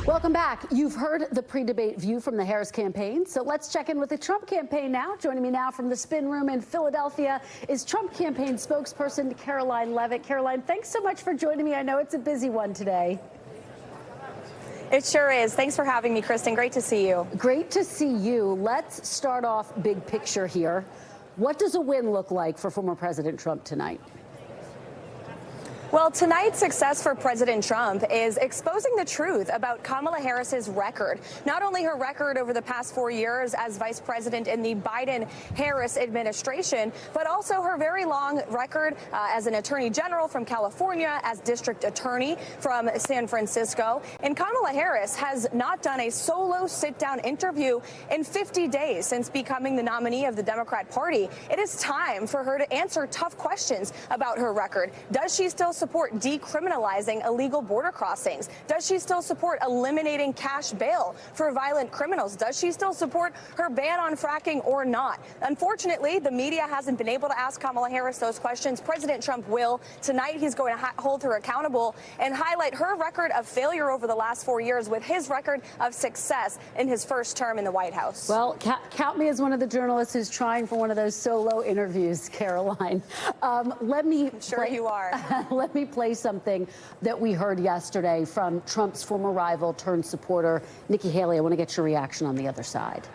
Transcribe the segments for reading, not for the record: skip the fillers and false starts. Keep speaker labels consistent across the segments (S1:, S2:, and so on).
S1: Welcome back. You've heard the pre-debate view from the Harris campaign, so let's check in with the Trump campaign now. Joining me now from the Spin Room in Philadelphia is Trump campaign spokesperson Karoline Leavitt. Karoline, thanks so much for joining me. I know it's a busy one today.
S2: It sure is. Thanks for having me, Kristen. Great to see you.
S1: Great to see you. Let's start off big picture here. What does a win look like for former President Trump tonight?
S2: Well, tonight's success for President Trump is exposing the truth about Kamala Harris's record. Not only her record over the past 4 years as vice president in the Biden-Harris administration, but also her very long record as an attorney general from California, as district attorney from San Francisco. And Kamala Harris has not done a solo sit-down interview in 50 days since becoming the nominee of the Democrat Party. It is time for her to answer tough questions about her record. Does she still support decriminalizing illegal border crossings? Does she still support eliminating cash bail for violent criminals? Does she still support her ban on fracking or not? Unfortunately, the media hasn't been able to ask Kamala Harris those questions. President Trump will. Tonight, he's going to hold her accountable and highlight her record of failure over the last 4 years with his record of success in his first term in the White House.
S1: Well, count me as one of the journalists who's trying for one of those solo interviews, Karoline.
S2: I'm sure you are.
S1: Let me play something that we heard yesterday from Trump's former rival turned supporter, Nikki Haley. I want to get your reaction on the other side.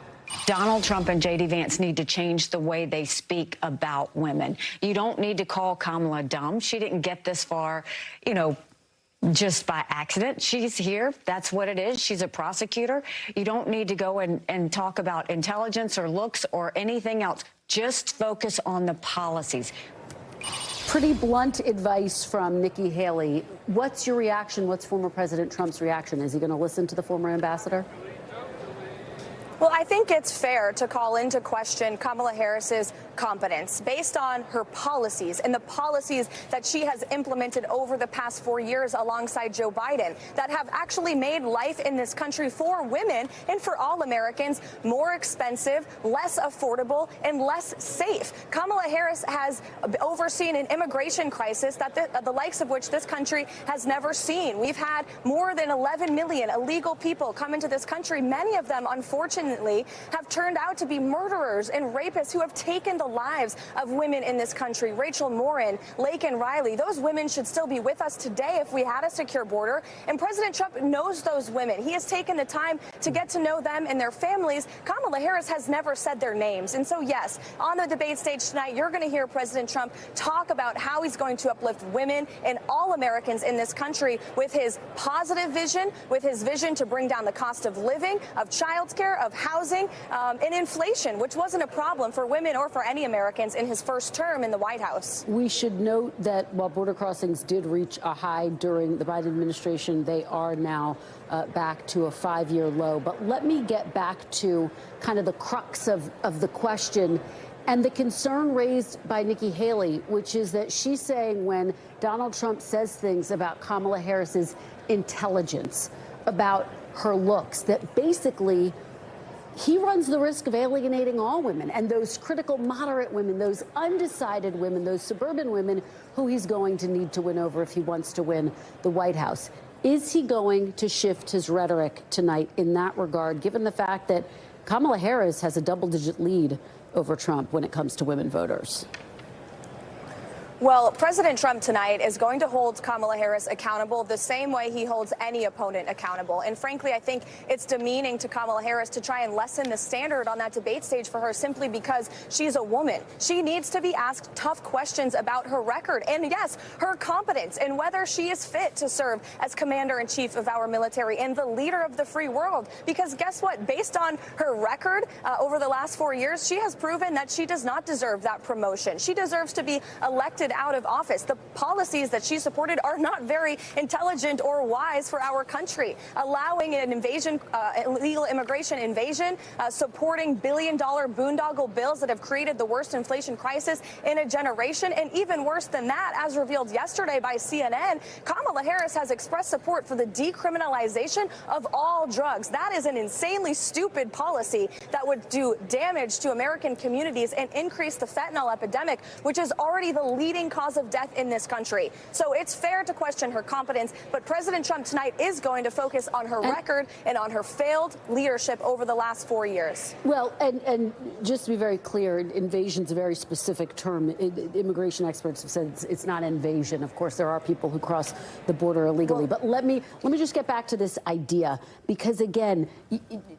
S3: Donald Trump and JD Vance need to change the way they speak about women. You don't need to call Kamala dumb. She didn't get this far, just by accident. She's here. That's what it is. She's a prosecutor. You don't need to go and talk about intelligence or looks or anything else. Just focus on the policies.
S1: Pretty blunt advice from Nikki Haley. What's your reaction? What's former President Trump's reaction? Is he going to listen to the former ambassador?
S2: Well, I think it's fair to call into question Kamala Harris's competence based on her policies and the policies that she has implemented over the past 4 years alongside Joe Biden that have actually made life in this country for women and for all Americans more expensive, less affordable, and less safe. Kamala Harris has overseen an immigration crisis that the likes of which this country has never seen. We've had more than 11 million illegal people come into this country. Many of them, unfortunately, have turned out to be murderers and rapists who have taken the lives of women in this country. Rachel Morin, Laken Riley, those women should still be with us today if we had a secure border. And President Trump knows those women. He has taken the time to get to know them and their families. Kamala Harris has never said their names. And so, yes, on the debate stage tonight, you're going to hear President Trump talk about how he's going to uplift women and all Americans in this country with his positive vision, with his vision to bring down the cost of living, of childcare, of housing, and inflation, which wasn't a problem for women or for any Americans in his first term in the White House.
S1: We should note that while border crossings did reach a high during the Biden administration, they are now back to a 5-year low. But let me get back to kind of the crux of the question and the concern raised by Nikki Haley, which is that she's saying when Donald Trump says things about Kamala Harris's intelligence, about her looks, that basically he runs the risk of alienating all women and those critical moderate women, those undecided women, those suburban women who he's going to need to win over if he wants to win the White House. Is he going to shift his rhetoric tonight in that regard, given the fact that Kamala Harris has a double-digit lead over Trump when it comes to women voters?
S2: Well, President Trump tonight is going to hold Kamala Harris accountable the same way he holds any opponent accountable. And frankly, I think it's demeaning to Kamala Harris to try and lessen the standard on that debate stage for her simply because she's a woman. She needs to be asked tough questions about her record and, yes, her competence and whether she is fit to serve as commander-in-chief of our military and the leader of the free world. Because guess what? Based on her record over the last 4 years, she has proven that she does not deserve that promotion. She deserves to be elected out of office. The policies that she supported are not very intelligent or wise for our country. Allowing an invasion, illegal immigration invasion, supporting billion-dollar boondoggle bills that have created the worst inflation crisis in a generation, and even worse than that, as revealed yesterday by CNN, Kamala Harris has expressed support for the decriminalization of all drugs. That is an insanely stupid policy that would do damage to American communities and increase the fentanyl epidemic, which is already the leading leading cause of death in this country. So it's fair to question her competence, but President Trump tonight is going to focus on her record and on her failed leadership over the last 4 years.
S1: Well, and just to be very clear, invasion is a very specific term. Immigration experts have said it's not invasion. Of course, there are people who cross the border illegally. But let me just get back to this idea, because again,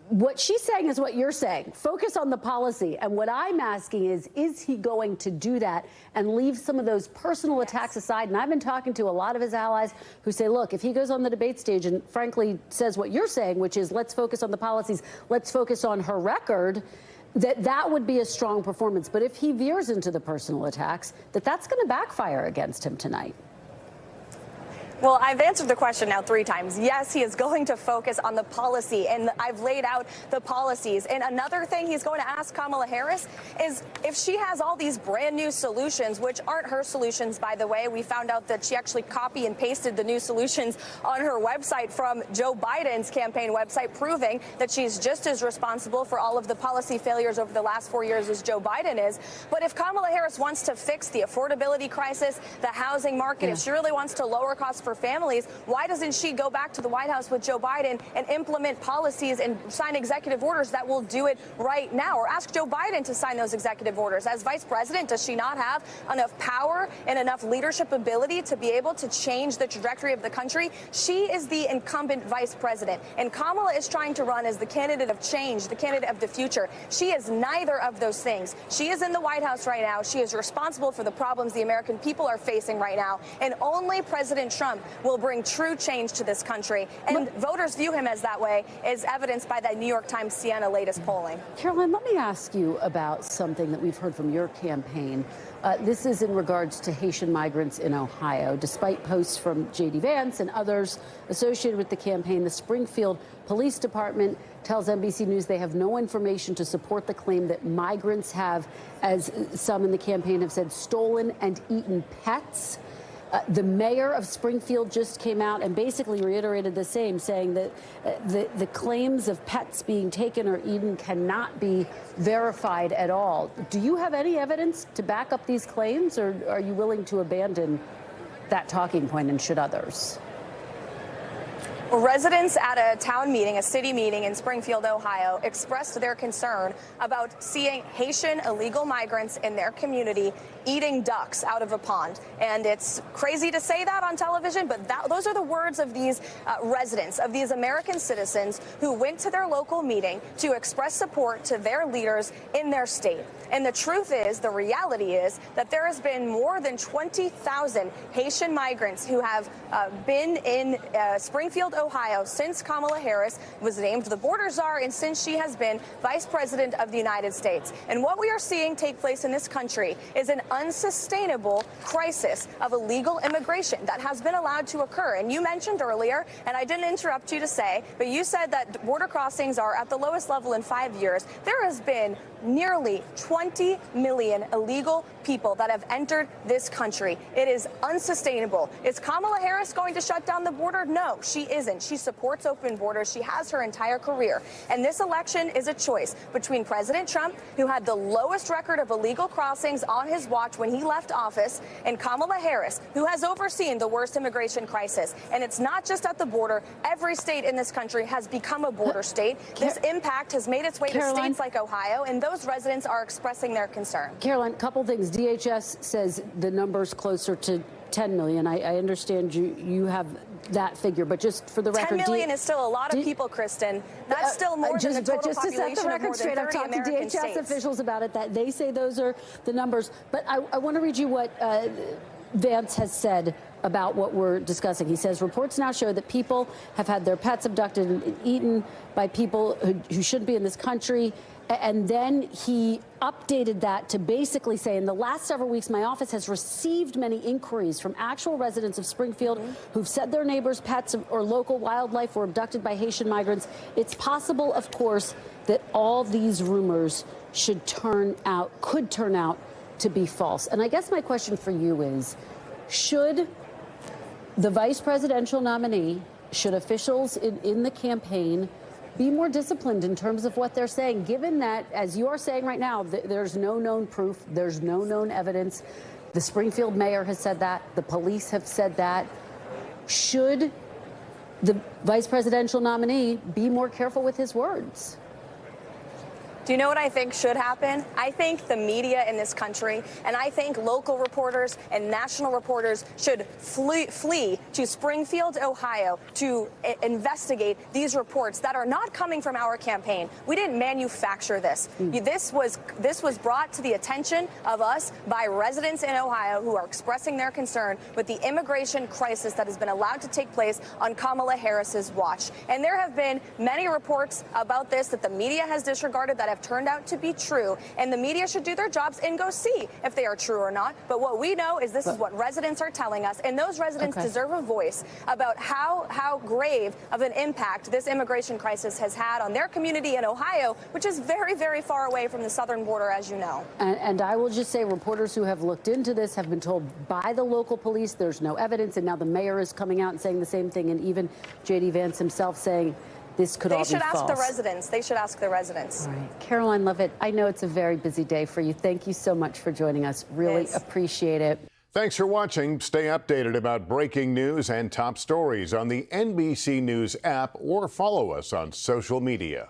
S1: what she's saying is what you're saying. Focus on the policy. And what I'm asking is he going to do that and leave some of those personal attacks aside? And I've been talking to a lot of his allies who say, look, if he goes on the debate stage and frankly says what you're saying, which is let's focus on the policies, let's focus on her record, that would be a strong performance. But if he veers into the personal attacks, that's going to backfire against him tonight.
S2: Well, I've answered the question now 3 times. Yes, he is going to focus on the policy, and I've laid out the policies. And another thing he's going to ask Kamala Harris is if she has all these brand new solutions, which aren't her solutions, by the way. We found out that she actually copy and pasted the new solutions on her website from Joe Biden's campaign website, proving that she's just as responsible for all of the policy failures over the last 4 years as Joe Biden is. But if Kamala Harris wants to fix the affordability crisis, the housing market, if she really wants to lower costs for families, why doesn't she go back to the White House with Joe Biden and implement policies and sign executive orders that will do it right now? Or ask Joe Biden to sign those executive orders. As vice president, does she not have enough power and enough leadership ability to be able to change the trajectory of the country? She is the incumbent vice president, and Kamala is trying to run as the candidate of change, the candidate of the future. She is neither of those things. She is in the White House right now. She is responsible for the problems the American people are facing right now, and only President Trump will bring true change to this country. And voters view him as that way, as evidenced by the New York Times Siena latest polling.
S1: Karoline, let me ask you about something that we've heard from your campaign. This is in regards to Haitian migrants in Ohio. Despite posts from JD Vance and others associated with the campaign, the Springfield Police Department tells NBC News they have no information to support the claim that migrants have, as some in the campaign have said, stolen and eaten pets. The mayor of Springfield just came out and basically reiterated the same, saying that the claims of pets being taken or eaten cannot be verified at all. Do you have any evidence to back up these claims, or are you willing to abandon that talking point, and should others?
S2: Residents at a town meeting, a city meeting in Springfield, Ohio, expressed their concern about seeing Haitian illegal migrants in their community eating ducks out of a pond. And it's crazy to say that on television, but those are the words of these residents, of these American citizens who went to their local meeting to express support to their leaders in their state. And the truth is, the reality is, that there has been more than 20,000 Haitian migrants who have been in Springfield, Ohio, since Kamala Harris was named the border czar and since she has been vice president of the United States. And what we are seeing take place in this country is an unsustainable crisis of illegal immigration that has been allowed to occur. And you mentioned earlier, and I didn't interrupt you to say, but you said that border crossings are at the lowest level in 5 years. There has been nearly 20 million illegal people that have entered this country. It is unsustainable. Is Kamala Harris going to shut down the border? No, she isn't. She supports open borders. She has her entire career. And this election is a choice between President Trump, who had the lowest record of illegal crossings on his watch when he left office, and Kamala Harris, who has overseen the worst immigration crisis. And it's not just at the border. Every state in this country has become a border state. This impact has made its way to states like Ohio, and those residents are expressing their concern.
S1: Karoline, a couple things. DHS says the number's closer to 10 million. I understand you have that figure, but just for the record,
S2: 10 million is still a lot of people, Kristen. That's still more than the total
S1: just to set the record straight, I've talked to DHS officials about it, that they say those are the numbers. But I want to read you what Vance has said about what we're discussing. He says reports now show that people have had their pets abducted and eaten by people who shouldn't be in this country. And then he updated that to basically say, in the last several weeks, my office has received many inquiries from actual residents of Springfield who've said their neighbors' pets or local wildlife were abducted by Haitian migrants. It's possible, of course, that all these rumors could turn out to be false. And I guess my question for you is, should the vice presidential nominee, should officials in the campaign be more disciplined in terms of what they're saying, given that, as you are saying right now, there's no known proof, there's no known evidence The Springfield mayor has said that. The police have said that. Should the vice presidential nominee be more careful with his words?
S2: Do you know what I think should happen? I think the media in this country, and I think local reporters and national reporters should flee to Springfield, Ohio, to investigate these reports that are not coming from our campaign. We didn't manufacture this. This was brought to the attention of us by residents in Ohio who are expressing their concern with the immigration crisis that has been allowed to take place on Kamala Harris's watch. And there have been many reports about this that the media has disregarded that have turned out to be true, and the media should do their jobs and go see if they are true or not. But what we know is this is what residents are telling us, and those residents deserve a voice about how grave of an impact this immigration crisis has had on their community in Ohio, which is very, very far away from the southern border, as you know.
S1: And I will just say, reporters who have looked into this have been told by the local police there's no evidence, and now the mayor is coming out and saying the same thing, and even JD Vance himself saying this could all be false.
S2: They should ask the residents. They should ask the residents.
S1: All right. Karoline Leavitt, I know it's a very busy day for you. Thank you so much for joining us. Really appreciate it.
S4: Thanks for watching. Stay updated about breaking news and top stories on the NBC News app or follow us on social media.